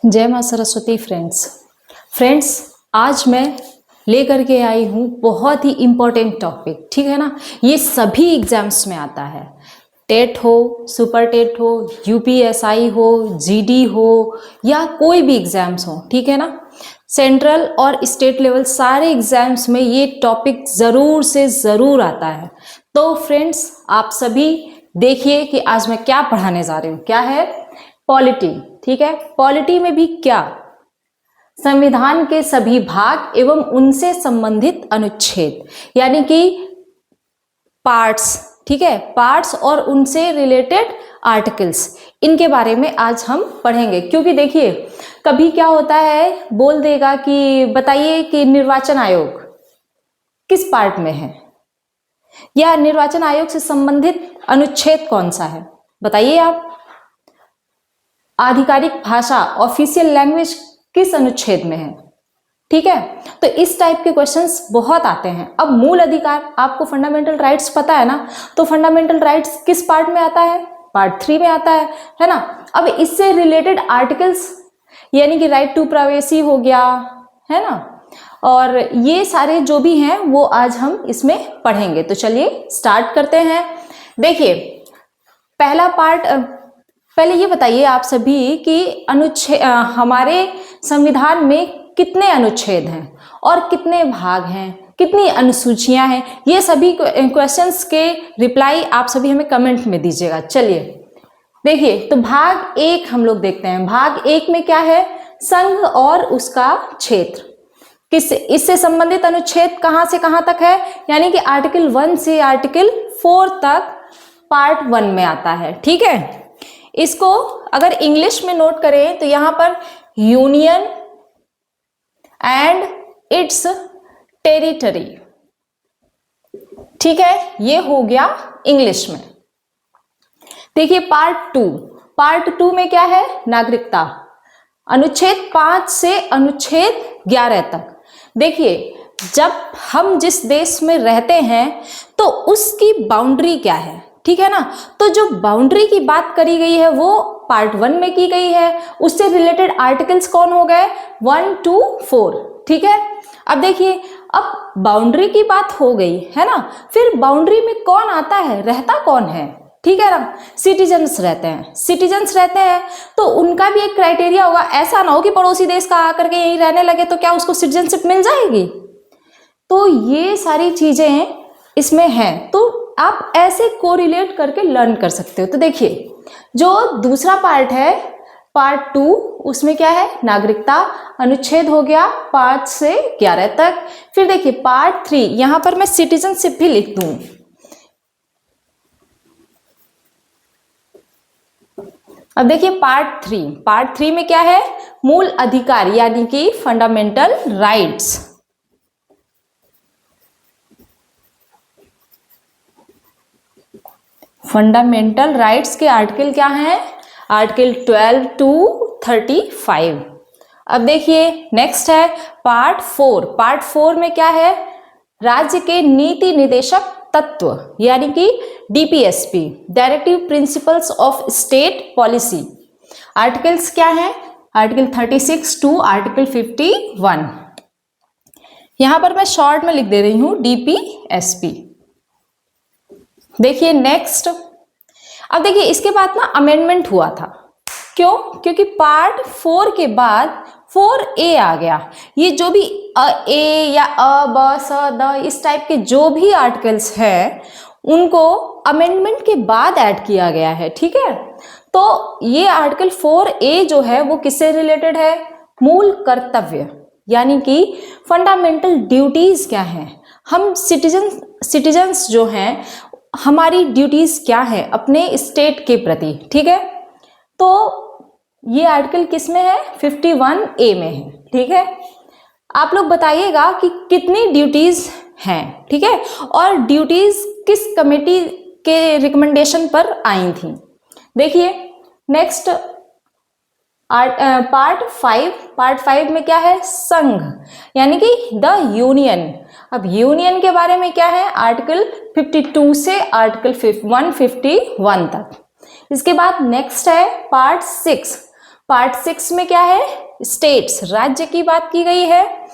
जय माँ सरस्वती फ्रेंड्स आज मैं लेकर के आई हूँ बहुत ही इम्पोर्टेंट टॉपिक। ठीक है ना, ये सभी एग्जाम्स में आता है। टेट हो, सुपर टेट हो, यूपीएसआई हो, जीडी हो या कोई भी एग्जाम्स हो, ठीक है ना, सेंट्रल और स्टेट लेवल सारे एग्जाम्स में ये टॉपिक ज़रूर से ज़रूर आता है। तो फ्रेंड्स आप सभी देखिए कि आज मैं क्या पढ़ाने जा रही हूँ। क्या है? पॉलिटी। ठीक है, पॉलिटी में भी क्या? संविधान के सभी भाग एवं उनसे संबंधित अनुच्छेद यानी कि पार्ट्स। ठीक है, पार्ट्स और उनसे रिलेटेड आर्टिकल्स, इनके बारे में आज हम पढ़ेंगे। क्योंकि देखिए कभी क्या होता है, बोल देगा कि बताइए कि निर्वाचन आयोग किस पार्ट में है या निर्वाचन आयोग से संबंधित अनुच्छेद कौन सा है, बताइए आप। आधिकारिक भाषा, ऑफिशियल लैंग्वेज किस अनुच्छेद में है। ठीक है, तो इस टाइप के क्वेश्चंस बहुत आते हैं। अब मूल अधिकार, आपको फंडामेंटल राइट्स पता है ना, तो फंडामेंटल राइट्स किस पार्ट में आता है? पार्ट 3 में आता है ना। अब इससे रिलेटेड आर्टिकल्स यानी कि राइट टू प्राइवेसी हो गया, है ना, और ये सारे जो भी हैं वो आज हम इसमें पढ़ेंगे। तो चलिए स्टार्ट करते हैं। देखिए पहला पार्ट, पहले ये बताइए आप सभी कि अनुच्छेद, हमारे संविधान में कितने अनुच्छेद हैं और कितने भाग हैं, कितनी अनुसूचियां हैं, ये सभी क्वेश्चंस के रिप्लाई आप सभी हमें कमेंट में दीजिएगा। चलिए देखिए, तो भाग 1 हम लोग देखते हैं। भाग 1 में क्या है? संघ और उसका क्षेत्र। इससे संबंधित अनुच्छेद कहां से कहां तक है? यानी कि आर्टिकल 1 से आर्टिकल 4 तक पार्ट 1 में आता है। ठीक है, इसको अगर इंग्लिश में नोट करें तो यहां पर यूनियन एंड इट्स टेरिटरी, ठीक है, ये हो गया इंग्लिश में। देखिए पार्ट 2 में क्या है? नागरिकता, अनुच्छेद 5 से अनुच्छेद 11 तक। देखिए जब हम जिस देश में रहते हैं तो उसकी बाउंड्री क्या है, ठीक है ना, तो जो बाउंड्री की बात करी गई है वो पार्ट 1 में की गई है। उससे रिलेटेड आर्टिकल्स कौन हो गए? 1 to 4। ठीक है, अब देखिए, अब बाउंड्री की बात हो गई है ना, फिर बाउंड्री में कौन आता है, रहता कौन है? ठीक है ना, सिटीजन्स रहते हैं। सिटीजन्स रहते हैं तो उनका भी एक क्राइटेरिया होगा। ऐसा ना हो कि पड़ोसी देश का आकर के यहीं रहने लगे तो क्या उसको सिटीजनशिप मिल जाएगी? तो ये सारी चीजें इसमें हैं, तो आप ऐसे कोरिलेट करके लर्न कर सकते हो। तो देखिए जो दूसरा पार्ट है, पार्ट 2, उसमें क्या है? नागरिकता, अनुच्छेद हो गया 5 से 11 तक। फिर देखिए पार्ट 3, यहां पर मैं सिटीजनशिप भी लिख दूं। अब देखिए पार्ट 3 में क्या है? मूल अधिकार यानी कि फंडामेंटल राइट्स। फंडामेंटल राइट्स के आर्टिकल क्या हैं? Article 12 to 35। अब देखिए नेक्स्ट है पार्ट 4 में क्या है? राज्य के नीति निदेशक तत्व यानी कि DPSP, directive principles of state policy. Articles क्या है? Article 36 to article 51। यहां पर मैं शॉर्ट में लिख दे रही हूं डीपीएसपी। देखिए नेक्स्ट, अब देखिए इसके बाद ना अमेंडमेंट हुआ था। क्यों? क्योंकि पार्ट 4 के बाद 4A आ गया। ये जो भी ए या ब स द इस टाइप के जो भी आर्टिकल्स हैं उनको अमेंडमेंट के बाद ऐड किया गया है। ठीक है, तो ये आर्टिकल 4A जो है वो किससे रिलेटेड है? मूल कर्तव्य यानी कि फंडामेंटल ड्यूटीज क्या हैं, हम सिटीजन्स जो हैं हमारी ड्यूटीज क्या है अपने स्टेट के प्रति। ठीक है, तो ये आर्टिकल किस में है? 51A में है। ठीक है, आप लोग बताइएगा कि कितनी ड्यूटीज हैं। ठीक है, और ड्यूटीज किस कमेटी के रिकमेंडेशन पर आई थी। देखिए नेक्स्ट पार्ट 5 में क्या है? संघ यानी कि द यूनियन। अब यूनियन के बारे में क्या है? आर्टिकल 52 से आर्टिकल 151 तक। इसके बाद नेक्स्ट है पार्ट 6, पार्ट 6 में क्या है, स्टेट्स, राज्य की बात की गई है।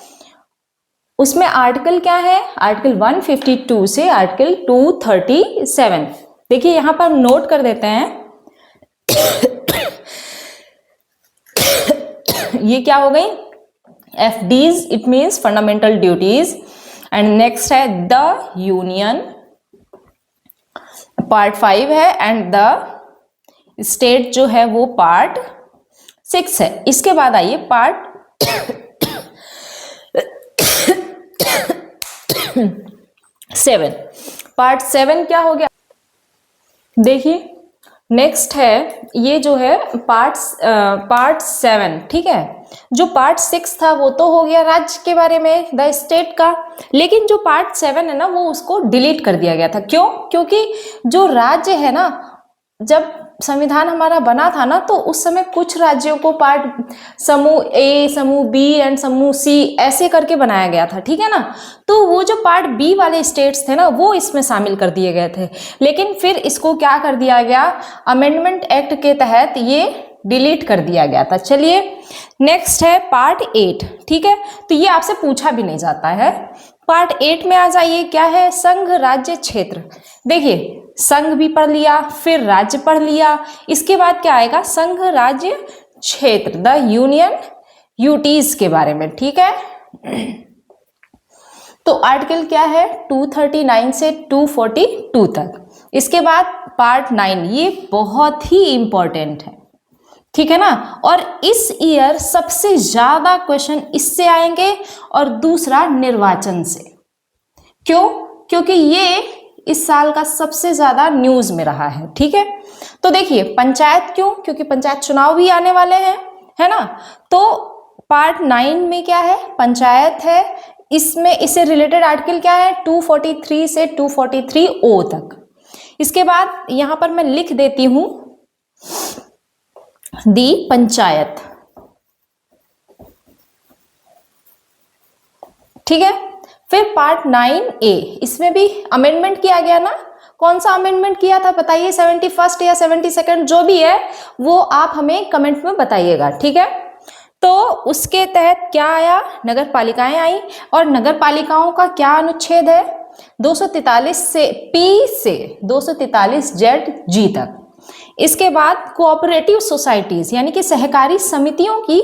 उसमें आर्टिकल क्या है, आर्टिकल 152 से आर्टिकल 237। देखिए यहां पर हम नोट कर देते हैं ये क्या हो गई, FDs, it means fundamental duties. And next है द यूनियन, पार्ट 5 है, एंड द स्टेट जो है वो पार्ट 6 है। इसके बाद आइए पार्ट 7। पार्ट 7 क्या हो गया, देखिए नेक्स्ट है ये जो है पार्ट 7, ठीक है। जो पार्ट 6 था वो तो हो गया राज्य के बारे में, द स्टेट का, लेकिन जो पार्ट 7 है ना वो उसको डिलीट कर दिया गया था। क्यों, क्योंकि जो राज्य है ना, जब संविधान हमारा बना था ना तो उस समय कुछ राज्यों को पार्ट समूह ए, समूह बी एंड समूह सी ऐसे करके बनाया गया था, ठीक है ना। तो वो जो पार्ट बी वाले स्टेट्स थे ना वो इसमें शामिल कर दिए गए थे, लेकिन फिर इसको क्या कर दिया गया, अमेंडमेंट एक्ट के तहत ये डिलीट कर दिया गया था। चलिए नेक्स्ट है पार्ट 8, ठीक है। तो ये आपसे पूछा भी नहीं जाता है। पार्ट 8 में आ जाइए, क्या है, संघ राज्य क्षेत्र। देखिए संघ भी पढ़ लिया, फिर राज्य पढ़ लिया, इसके बाद क्या आएगा, संघ राज्य क्षेत्र, द यूनियन यूटीज के बारे में, ठीक है। तो आर्टिकल क्या है, 239 से 242 तक। इसके बाद पार्ट 9, ये बहुत ही इंपॉर्टेंट है, ठीक है ना। और इस ईयर सबसे ज्यादा क्वेश्चन इससे आएंगे और दूसरा निर्वाचन से। क्यों, क्योंकि ये इस साल का सबसे ज्यादा न्यूज में रहा है, ठीक है। तो देखिए पंचायत, क्यों, क्योंकि पंचायत चुनाव भी आने वाले हैं, है ना। तो पार्ट 9 में क्या है, पंचायत है। इसमें इससे रिलेटेड आर्टिकल क्या है, 243 से 243O तक। इसके बाद यहां पर मैं लिख देती हूं दी पंचायत, ठीक है। फिर पार्ट 9A, इसमें भी अमेंडमेंट किया गया ना, कौन सा अमेंडमेंट किया था बताइए, 71st या 72nd जो भी है वो आप हमें कमेंट में बताइएगा, ठीक है। तो उसके तहत क्या आया, नगर पालिकाएं आई, और नगर पालिकाओं का क्या अनुच्छेद है, 243 से P से 243 ZG तक। इसके बाद कोऑपरेटिव सोसाइटीज यानी कि सहकारी समितियों की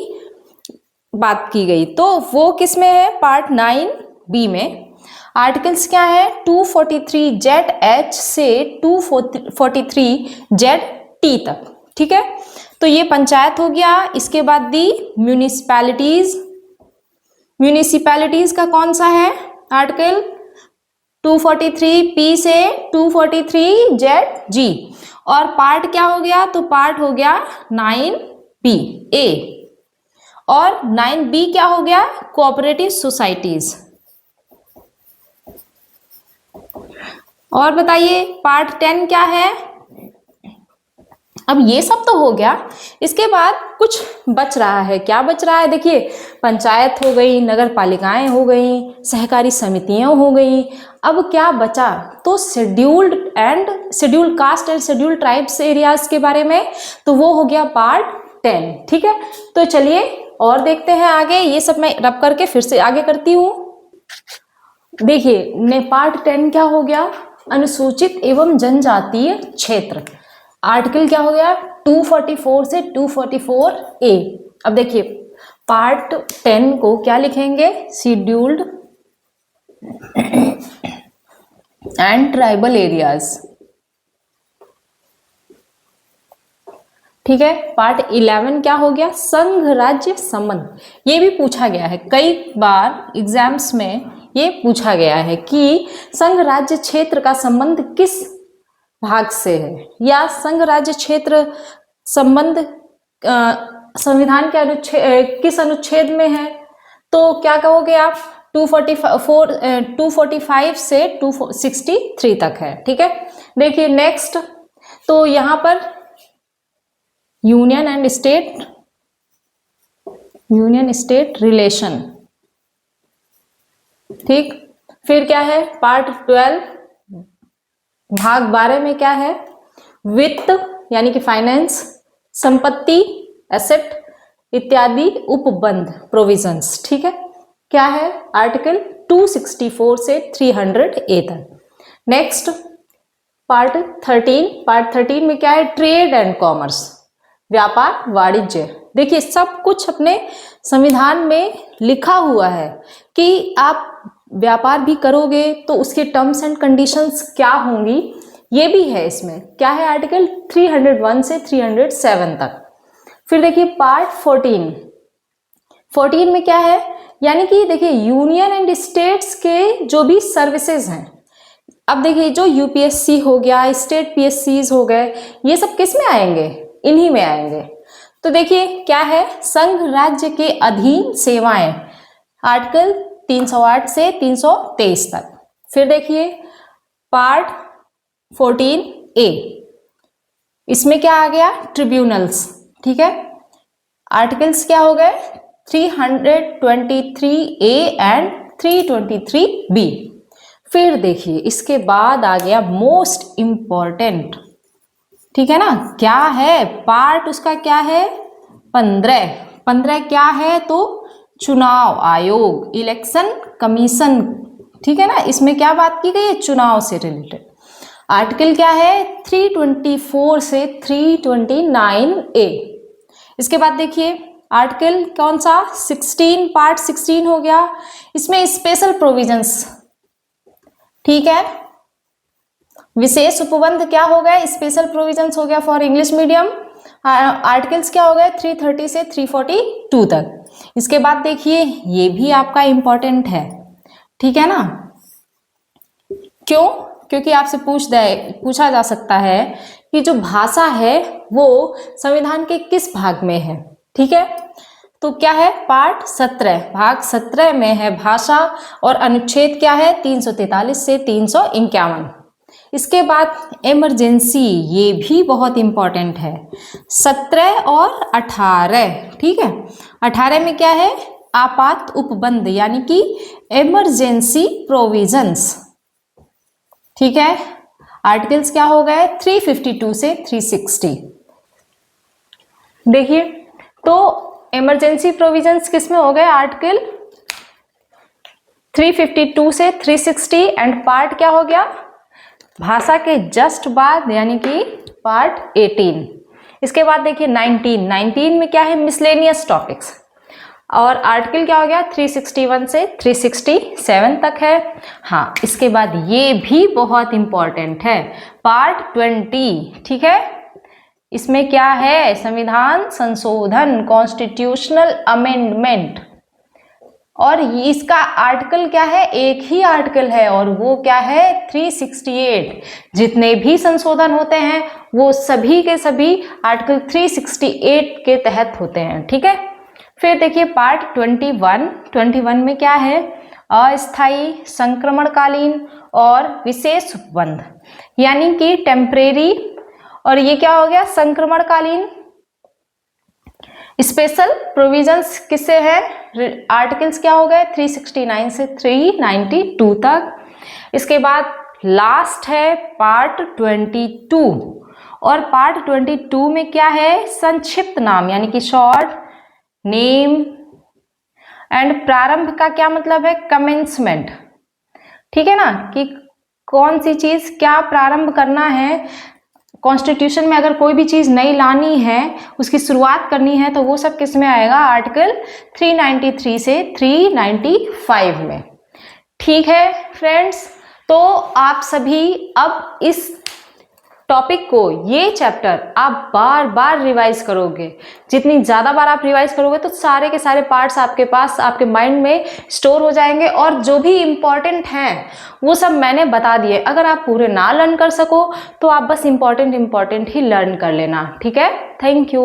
बात की गई, तो वो किस में है, पार्ट 9B में। आर्टिकल्स क्या है, 243ZH से 243ZT तक, ठीक है। तो ये पंचायत हो गया। इसके बाद दी म्यूनिसिपैलिटीज, म्यूनिसिपैलिटीज का कौन सा है आर्टिकल, 243P से 243ZG। और पार्ट क्या हो गया, तो पार्ट हो गया 9BA, और 9B क्या हो गया, कोऑपरेटिव सोसाइटीज। और बताइए पार्ट 10 क्या है। अब ये सब तो हो गया, इसके बाद कुछ बच रहा है। क्या बच रहा है, देखिए पंचायत हो गई, नगर पालिकाएं हो गई, सहकारी समितियां हो गई। अब क्या बचा, तो scheduled caste and scheduled tribes areas के बारे में, तो वो हो गया पार्ट 10, ठीक है। तो चलिए और देखते हैं आगे, ये सब मैं रब करके फिर से आगे करती हूँ। देखिए पार्ट 10 क्या हो गया, अनुसूचित एवं जनजातीय क्षेत्र। आर्टिकल क्या हो गया, 244 से 244A। अब देखिए पार्ट 10 को क्या लिखेंगे, शेड्यूल्ड एंड ट्राइबल एरियाज, ठीक है। पार्ट 11 क्या हो गया, संघ राज्य संबंध। ये भी पूछा गया है कई बार एग्जाम्स में, ये पूछा गया है कि संघ राज्य क्षेत्र का संबंध किस भाग से है, या संघ राज्य क्षेत्र संबंध संविधान के अनुच्छेद किस अनुच्छेद में है। तो क्या कहोगे आप, 245 से 263 तक है, ठीक है। देखिए नेक्स्ट, तो यहां पर यूनियन एंड स्टेट रिलेशन, ठीक। फिर क्या है, पार्ट 12 भाग 12 में क्या है, वित्त यानी कि फाइनेंस, संपत्ति एसेट इत्यादि उपबंध प्रोविजंस। ठीक है, क्या है? आर्टिकल 264 से 300A तक। नेक्स्ट पार्ट 13 में क्या है? ट्रेड एंड कॉमर्स, व्यापार वाणिज्य। देखिए सब कुछ अपने संविधान में लिखा हुआ है कि आप व्यापार भी करोगे तो उसके टर्म्स एंड कंडीशंस क्या होंगी, ये भी है इसमें। क्या है? आर्टिकल 301 से 307 तक। फिर देखिए पार्ट 14 में क्या है? यानी कि देखिए यूनियन एंड स्टेट्स के जो भी सर्विसेज हैं, अब देखिए जो यूपीएससी हो गया, स्टेट पीएससीज हो गए, ये सब किस में आएंगे? इन्हीं में आएंगे। तो देखिए क्या है? संघ राज्य के अधीन सेवाएं, आर्टिकल 308 से 323 तक। फिर देखिए पार्ट 14A, इसमें क्या आ गया? ट्रिब्यूनल्स। ठीक है, आर्टिकल्स क्या हो गए? 323A and 323B। फिर देखिए इसके बाद आ गया मोस्ट इंपॉर्टेंट, ठीक है ना, क्या है? पार्ट उसका क्या है? 15 क्या है? तो चुनाव आयोग, इलेक्शन कमीशन। ठीक है ना, इसमें क्या बात की गई है? चुनाव से रिलेटेड। आर्टिकल क्या है? 324 से 329A। इसके बाद देखिए आर्टिकल कौन सा? 16, पार्ट 16 हो गया। इसमें स्पेशल प्रोविजंस, ठीक है, विशेष उपबंध क्या हो गए? स्पेशल प्रोविजंस हो गया फॉर इंग्लिश मीडियम। आर्टिकल्स क्या हो गए? 330 से 342 तक। इसके बाद देखिए ये भी आपका इंपॉर्टेंट है, ठीक है ना। क्यों? क्योंकि आपसे पूछा जा सकता है कि जो भाषा है वो संविधान के किस भाग में है। ठीक है, तो क्या है? पार्ट 17, भाग 17 में है भाषा, और अनुच्छेद क्या है? 343 से 351। इसके बाद इमरजेंसी, ये भी बहुत इंपॉर्टेंट है, 17 और 18। ठीक है, 18 में क्या है? आपात उपबंध, यानी कि इमरजेंसी प्रोविजंस। ठीक है, आर्टिकल्स क्या हो गए? 352 से 360। देखिए तो इमरजेंसी प्रोविजंस किस में हो गए? आर्टिकल 352 से 360 एंड पार्ट क्या हो गया? भाषा के जस्ट बाद, यानी कि पार्ट 18। इसके बाद देखिए 19 में क्या है? मिसलेनियस टॉपिक्स, और आर्टिकल क्या हो गया? 361 से 367 तक है। हाँ, इसके बाद ये भी बहुत इंपॉर्टेंट है, पार्ट 20। ठीक है, इसमें क्या है? संविधान संशोधन, कॉन्स्टिट्यूशनल अमेंडमेंट, और इसका आर्टिकल क्या है? एक ही आर्टिकल है, और वो क्या है? 368। जितने भी संशोधन होते हैं वो सभी के सभी आर्टिकल 368 के तहत होते हैं। ठीक है, फिर देखिए पार्ट 21 में क्या है? अस्थायी, संक्रमणकालीन और विशेष उपबंध, यानी कि टेम्परेरी, और ये क्या हो गया? संक्रमणकालीन। स्पेशल प्रोविजंस किससे है? आर्टिकल्स क्या हो गए? 369 से 392 तक। इसके बाद लास्ट है पार्ट 22, और पार्ट 22 में क्या है? संक्षिप्त नाम, यानी कि शॉर्ट नेम, एंड प्रारंभ का क्या मतलब है? कमेंसमेंट। ठीक है ना, कि कौन सी चीज क्या प्रारंभ करना है। कॉन्स्टिट्यूशन में अगर कोई भी चीज नई लानी है, उसकी शुरुआत करनी है, तो वो सब किस में आएगा? आर्टिकल 393 से 395 में। ठीक है फ्रेंड्स, तो आप सभी अब इस टॉपिक को, ये चैप्टर आप बार बार रिवाइज करोगे। जितनी ज़्यादा बार आप रिवाइज करोगे तो सारे के सारे पार्ट्स आपके पास, आपके माइंड में स्टोर हो जाएंगे, और जो भी इम्पॉर्टेंट हैं वो सब मैंने बता दिए। अगर आप पूरे ना लर्न कर सको तो आप बस इम्पॉर्टेंट ही लर्न कर लेना। ठीक है, थैंक यू।